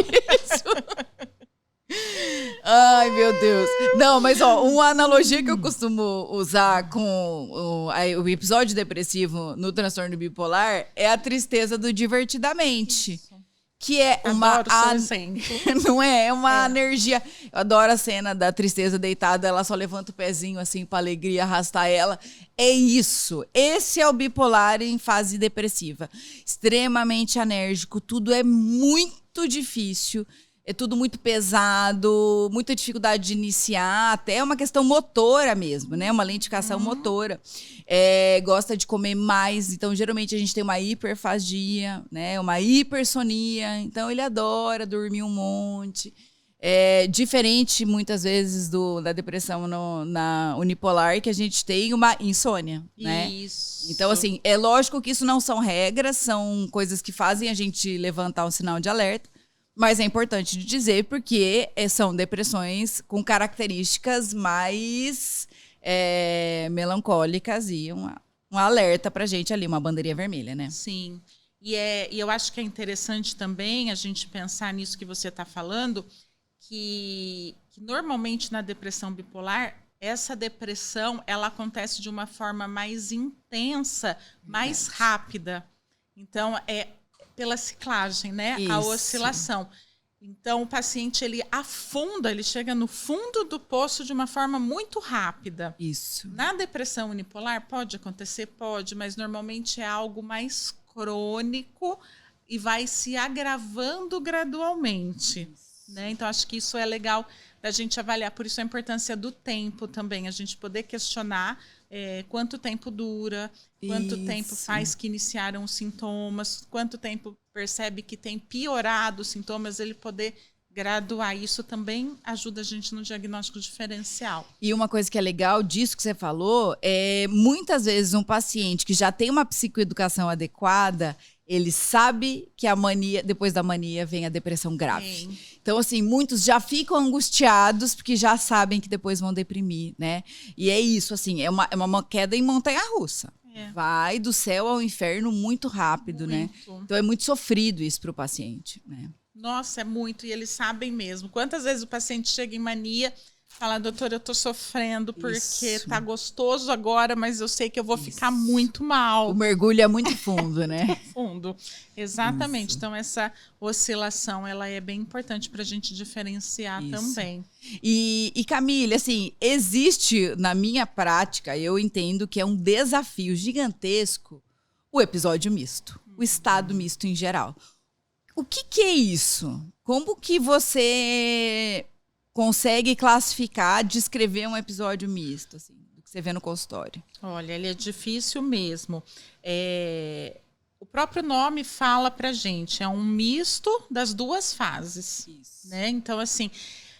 Ai, meu Deus. Não, mas uma analogia que eu costumo usar com o episódio depressivo no transtorno bipolar é a tristeza do Divertidamente. Isso. Que é não é uma energia. Eu adoro a cena da tristeza deitada, ela só levanta o pezinho assim para alegria arrastar ela. É isso. Esse é o bipolar em fase depressiva. Extremamente enérgico, tudo é muito difícil. É tudo muito pesado, muita dificuldade de iniciar, até uma questão motora mesmo, né? Uma lentificação motora. Gosta de comer mais, então geralmente a gente tem uma hiperfagia, né? Uma hipersonia, então ele adora dormir um monte. Diferente, muitas vezes, da depressão na unipolar, que a gente tem uma insônia, né? Isso. Então, assim, é lógico que isso não são regras, são coisas que fazem a gente levantar um sinal de alerta. Mas é importante dizer porque são depressões com características mais melancólicas e um alerta pra gente ali, uma bandeirinha vermelha, né? Sim. E eu acho que é interessante também a gente pensar nisso que você está falando, que normalmente na depressão bipolar, essa depressão ela acontece de uma forma mais intensa, mais rápida. Então, pela ciclagem, né? Isso. A oscilação. Então, o paciente, ele afunda, ele chega no fundo do poço de uma forma muito rápida. Isso. Na depressão unipolar, pode acontecer? Pode, mas normalmente é algo mais crônico e vai se agravando gradualmente. Né? Então, acho que isso é legal da gente avaliar. Por isso, a importância do tempo também, a gente poder questionar quanto tempo dura, quanto tempo faz que iniciaram os sintomas, quanto tempo percebe que tem piorado os sintomas, ele poder graduar. Isso também ajuda a gente no diagnóstico diferencial. E uma coisa que é legal disso que você falou é muitas vezes um paciente que já tem uma psicoeducação adequada, ele sabe que a mania, depois da mania vem a depressão grave. Sim. Então, assim, muitos já ficam angustiados porque já sabem que depois vão deprimir, né? E é isso, assim, é uma queda em montanha-russa. Vai do céu ao inferno muito rápido, né? Então é muito sofrido isso para o paciente, né? Nossa, é muito. E eles sabem mesmo. Quantas vezes o paciente chega em mania, fala, doutor, eu tô sofrendo porque tá gostoso agora, mas eu sei que eu vou ficar muito mal. O mergulho é muito fundo, né? Fundo. Exatamente. Isso. Então, essa oscilação, ela é bem importante pra gente diferenciar também. E Camille, assim, existe, na minha prática, eu entendo que é um desafio gigantesco o episódio misto, o estado misto em geral. O que é isso? Como que você consegue classificar, descrever um episódio misto, assim, do que você vê no consultório? Olha, ele é difícil mesmo. O próprio nome fala pra gente, é um misto das duas fases. Isso. Né? Então, assim,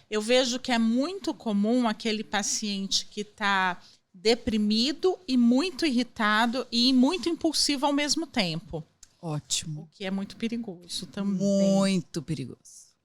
eu vejo que é muito comum aquele paciente que está deprimido e muito irritado e muito impulsivo ao mesmo tempo. Ótimo. O que é muito perigoso também. Muito perigoso.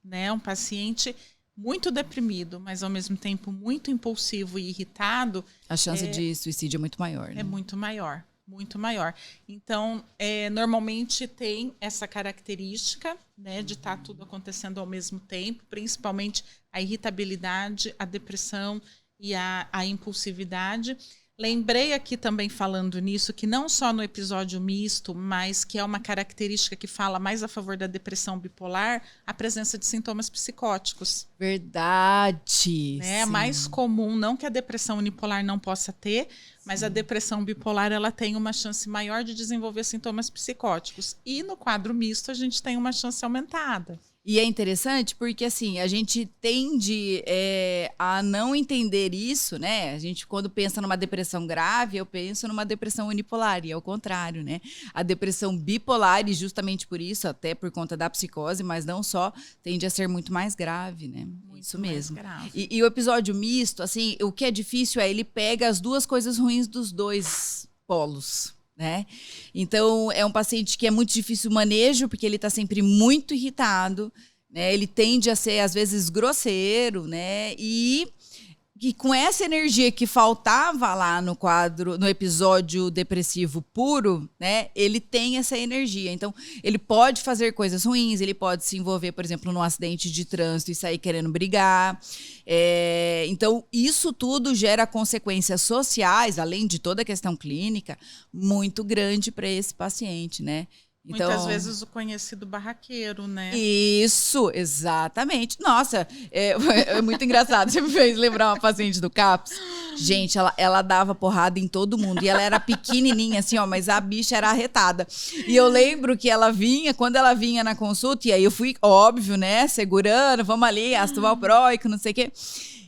Né? Um paciente muito deprimido, mas ao mesmo tempo muito impulsivo e irritado. A chance de suicídio é muito maior, né? É muito maior, muito maior. Então, normalmente tem essa característica, né, de estar tudo acontecendo ao mesmo tempo, principalmente a irritabilidade, a depressão e a impulsividade. Lembrei aqui também, falando nisso, que não só no episódio misto, mas que é uma característica que fala mais a favor da depressão bipolar, a presença de sintomas psicóticos. Verdade! Né? É mais comum, não que a depressão unipolar não possa ter, mas a depressão bipolar ela tem uma chance maior de desenvolver sintomas psicóticos. E no quadro misto a gente tem uma chance aumentada. E é interessante porque, assim, a gente tende a não entender isso, né? A gente, quando pensa numa depressão grave, eu penso numa depressão unipolar, e é o contrário, né? A depressão bipolar, e justamente por isso, até por conta da psicose, mas não só, tende a ser muito mais grave, né? Muito isso mesmo. Mais grave. E o episódio misto, assim, o que é difícil é ele pega as duas coisas ruins dos dois polos, né? Então, é um paciente que é muito difícil o manejo, porque ele está sempre muito irritado, né? Ele tende a ser, às vezes, grosseiro, né? E com essa energia que faltava lá no quadro, no episódio depressivo puro, né? Ele tem essa energia. Então, ele pode fazer coisas ruins, ele pode se envolver, por exemplo, num acidente de trânsito e sair querendo brigar. Então, isso tudo gera consequências sociais, além de toda a questão clínica, muito grande para esse paciente, né? Então, muitas vezes o conhecido barraqueiro, né? Isso, exatamente. Nossa, é muito engraçado. Você me fez lembrar uma paciente do CAPS. Gente, ela dava porrada em todo mundo. E ela era pequenininha, assim, ó, mas a bicha era arretada. E eu lembro que ela vinha, quando ela vinha na consulta, e aí eu fui, óbvio, né, segurando, vamos ali, ácido valproico, não sei o quê.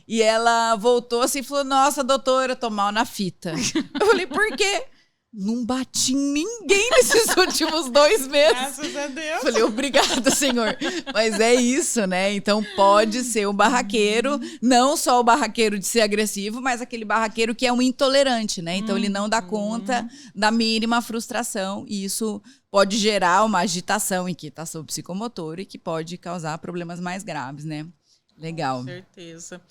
E ela voltou assim e falou, nossa, doutora, eu tô mal na fita. Eu falei, por quê? Não bati em ninguém nesses últimos 2 meses. Graças a Deus. Falei, obrigada, senhor. Mas é isso, né? Então pode ser um barraqueiro, não só o barraqueiro de ser agressivo, mas aquele barraqueiro que é um intolerante, né? Então ele não dá conta da mínima frustração e isso pode gerar uma agitação, inquietação psicomotora e que pode causar problemas mais graves, né? Legal. Com certeza.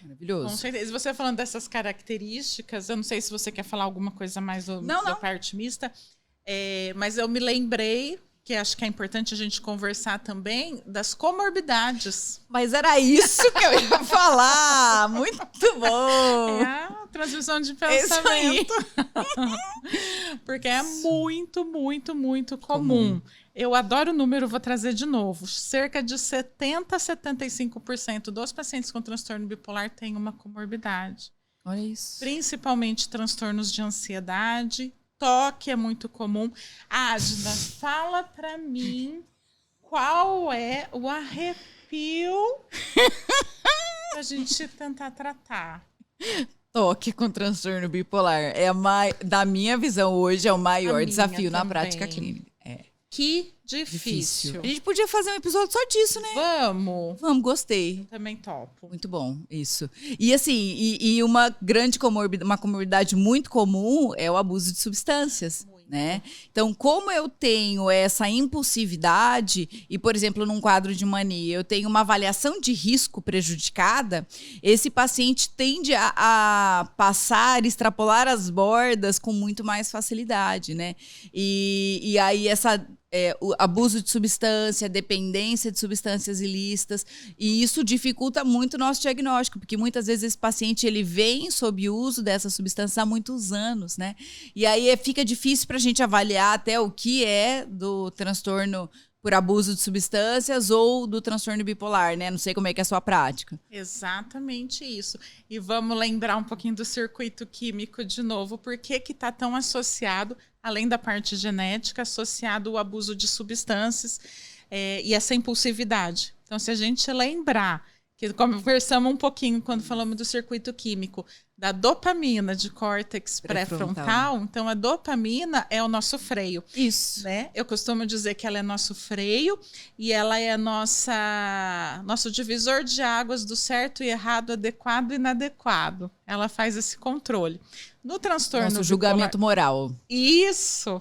Maravilhoso. Com certeza. E você falando dessas características, eu não sei se você quer falar alguma coisa mais da parte mista, mas eu me lembrei, que acho que é importante a gente conversar também, das comorbidades. Mas era isso que eu ia falar! Muito bom! É a transmissão de pensamento. Porque é muito, muito, muito comum. Eu adoro o número, vou trazer de novo. Cerca de 70% a 75% dos pacientes com transtorno bipolar têm uma comorbidade. Olha isso. Principalmente transtornos de ansiedade. Toque é muito comum. Adna, fala pra mim qual é o arrepio pra gente tentar tratar. Toque com transtorno bipolar. Da minha visão hoje, é o maior desafio na prática clínica. Que difícil. A gente podia fazer um episódio só disso, né? Vamos. Vamos, gostei. Eu também topo. Muito bom, isso. E assim, uma grande uma comorbidade muito comum é o abuso de substâncias. Né? Então, como eu tenho essa impulsividade e, por exemplo, num quadro de mania, eu tenho uma avaliação de risco prejudicada, esse paciente tende a passar, extrapolar as bordas com muito mais facilidade, né? E aí o abuso de substância, dependência de substâncias ilícitas, e isso dificulta muito o nosso diagnóstico, porque muitas vezes esse paciente ele vem sob o uso dessa substância há muitos anos, né? E aí fica difícil para a gente avaliar até o que é do transtorno por abuso de substâncias ou do transtorno bipolar, né? Não sei como é que é a sua prática. Exatamente isso. E vamos lembrar um pouquinho do circuito químico de novo, por que está tão associado, além da parte genética, associado ao abuso de substâncias e essa impulsividade. Então, se a gente lembrar, que conversamos um pouquinho quando falamos do circuito químico, da dopamina de córtex pré-frontal, então a dopamina é o nosso freio. Isso. Né? Eu costumo dizer que ela é nosso freio e ela é nosso divisor de águas do certo e errado, adequado e inadequado. Ela faz esse controle. No transtorno nosso julgamento moral. Isso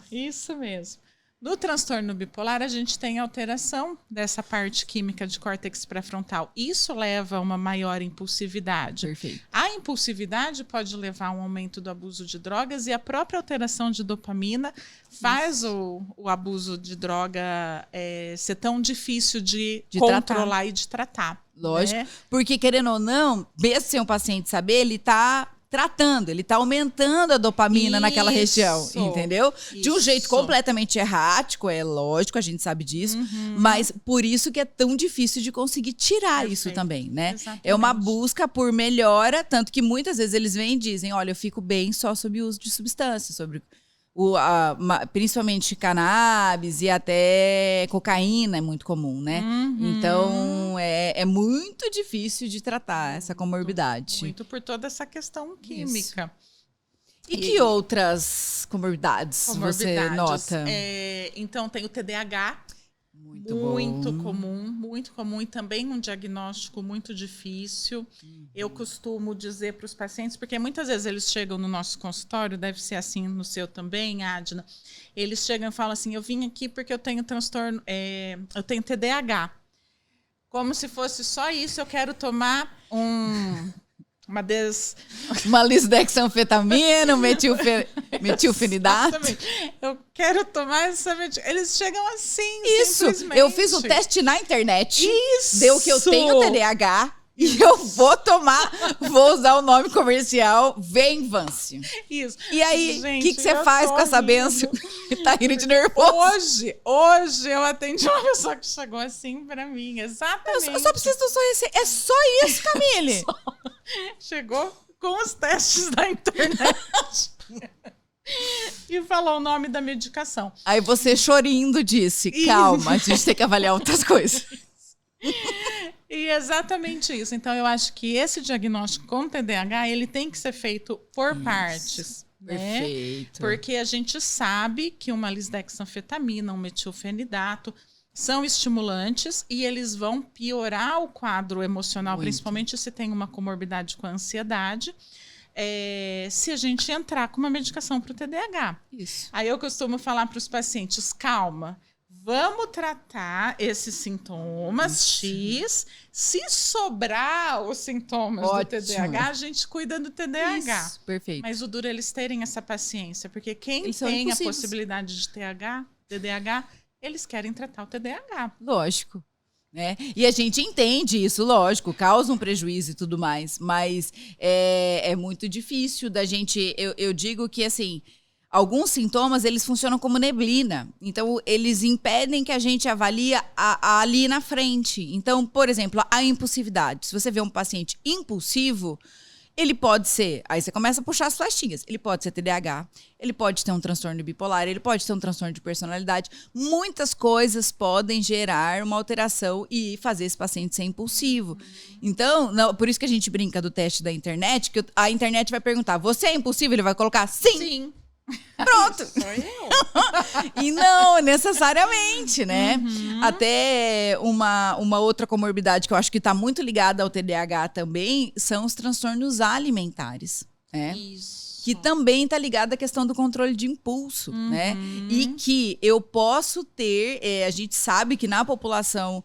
mesmo. No transtorno bipolar, a gente tem alteração dessa parte química de córtex pré-frontal. Isso leva a uma maior impulsividade. Perfeito. A impulsividade pode levar a um aumento do abuso de drogas e a própria alteração de dopamina faz o abuso de droga ser tão difícil de controlar tratar. E de tratar. Lógico, né? Porque querendo ou não, mesmo sem o paciente saber, ele está tratando, ele está aumentando a dopamina naquela região, entendeu? De um jeito completamente errático, é lógico, a gente sabe disso, mas por isso que é tão difícil de conseguir tirar isso também, né? Exatamente. É uma busca por melhora, tanto que muitas vezes eles vêm e dizem, olha, eu fico bem só sob o uso de substâncias, principalmente cannabis e até cocaína é muito comum, né? Então, é muito difícil de tratar essa comorbidade. Muito por toda essa questão química. Isso. E que outras comorbidades você nota? Então, tem o TDAH. Muito comum e também um diagnóstico muito difícil. Eu costumo dizer para os pacientes, porque muitas vezes eles chegam no nosso consultório, deve ser assim no seu também, Adna. Eles chegam e falam assim, eu vim aqui porque eu tenho transtorno, eu tenho TDAH. Como se fosse só isso, eu quero tomar uma lisdexanfetamina, metilfenidato. Eu quero tomar essa medicação. Eles chegam assim, isso. Eu fiz o teste na internet. Isso. Deu que eu tenho TDAH. E eu vou usar o nome comercial Venvance. Isso. E aí, o que você faz com essa benção? Tá rindo de nervoso. Hoje eu atendi uma pessoa que chegou assim pra mim, exatamente. Eu só preciso do sonho. É só isso, Camille. Chegou com os testes da internet. E falou o nome da medicação. Aí você chorindo disse, calma, a gente tem que avaliar outras coisas. E exatamente isso. Então, eu acho que esse diagnóstico com TDAH, ele tem que ser feito por partes. Né? Perfeito. Porque a gente sabe que uma lisdexanfetamina, um metilfenidato, são estimulantes e eles vão piorar o quadro emocional, principalmente se tem uma comorbidade com a ansiedade, se a gente entrar com uma medicação para o TDAH. Isso. Aí eu costumo falar para os pacientes, calma, vamos tratar esses sintomas X. Se sobrar os sintomas do TDAH, a gente cuida do TDAH. Isso, perfeito. Mas o duro é eles terem essa paciência, porque quem tem a possibilidade de TDAH, eles querem tratar o TDAH. Lógico. Né? E a gente entende isso, lógico, causa um prejuízo e tudo mais, mas é muito difícil da gente... Eu digo que, assim... Alguns sintomas, eles funcionam como neblina. Então, eles impedem que a gente avalie ali na frente. Então, por exemplo, a impulsividade. Se você vê um paciente impulsivo, ele pode ser... Aí você começa a puxar as flechinhas. Ele pode ser TDAH, ele pode ter um transtorno bipolar, ele pode ter um transtorno de personalidade. Muitas coisas podem gerar uma alteração e fazer esse paciente ser impulsivo. Então, por isso que a gente brinca do teste da internet, que a internet vai perguntar, você é impulsivo? Ele vai colocar sim. Pronto. Sou eu. E não necessariamente, né? Até uma outra comorbidade que eu acho que está muito ligada ao TDAH também são os transtornos alimentares, né? Isso. Que também está ligada à questão do controle de impulso, né? E que eu posso ter, a gente sabe que na população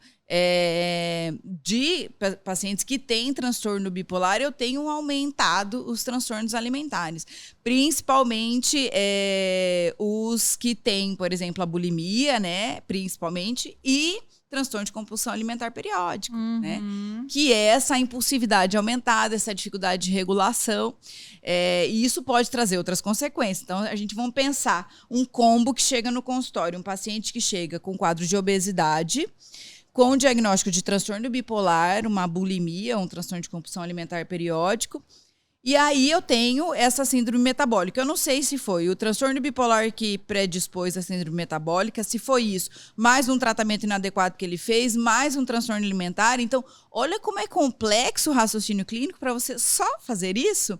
de pacientes que têm transtorno bipolar, eu tenho aumentado os transtornos alimentares. Principalmente os que têm, por exemplo, a bulimia, né? Principalmente, e transtorno de compulsão alimentar periódico, né? Que é essa impulsividade aumentada, essa dificuldade de regulação. E isso pode trazer outras consequências. Então, a gente vai pensar um combo que chega no consultório, um paciente que chega com quadro de obesidade, com diagnóstico de transtorno bipolar, uma bulimia, um transtorno de compulsão alimentar periódico. E aí eu tenho essa síndrome metabólica. Eu não sei se foi o transtorno bipolar que predispôs a síndrome metabólica, se foi isso, mais um tratamento inadequado que ele fez, mais um transtorno alimentar. Então, olha como é complexo o raciocínio clínico para você só fazer isso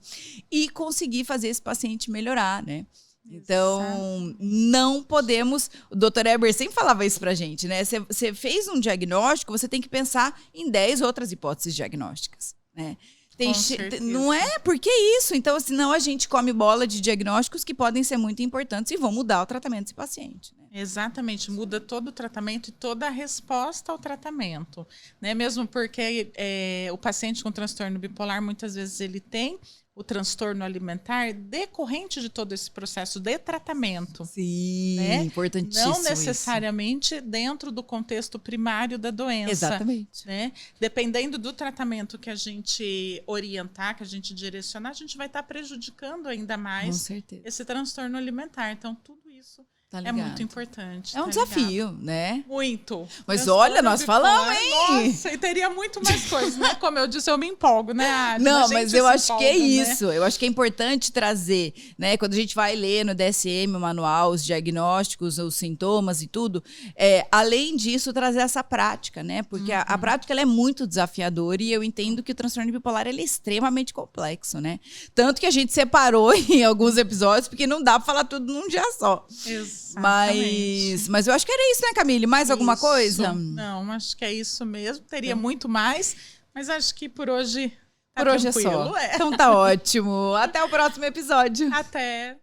e conseguir fazer esse paciente melhorar, né? Então, não podemos... O Dr. Eber sempre falava isso pra gente, né? Você fez um diagnóstico, você tem que pensar em 10 outras hipóteses diagnósticas, né? Não é? Por que isso? Então, senão a gente come bola de diagnósticos que podem ser muito importantes e vão mudar o tratamento desse paciente, né? Exatamente, muda todo o tratamento e toda a resposta ao tratamento, né? Mesmo porque o paciente com transtorno bipolar, muitas vezes ele tem o transtorno alimentar decorrente de todo esse processo de tratamento. Sim, né? Importantíssimo. Não necessariamente isso. Dentro do contexto primário da doença. Exatamente. Né? Dependendo do tratamento que a gente orientar, que a gente direcionar, a gente vai estar prejudicando ainda mais esse transtorno alimentar. Então, tudo isso é muito importante. É um desafio, né? Muito. Mas olha, nós falamos, hein? Nossa, e teria muito mais coisas, né? Como eu disse, eu me empolgo, né, Adna? Não, mas eu acho que é isso. Eu acho que é importante trazer, né? Quando a gente vai ler no DSM, o manual, os diagnósticos, os sintomas e tudo, além disso, trazer essa prática, né? Porque a prática ela é muito desafiadora e eu entendo que o transtorno bipolar ele é extremamente complexo, né? Tanto que a gente separou em alguns episódios, porque não dá pra falar tudo num dia só. Mas eu acho que era isso, né, Camille? Mais alguma coisa? Não, acho que é isso mesmo. Teria muito mais, mas acho que por hoje tá tranquilo. É só. Então tá ótimo. Até o próximo episódio. Até.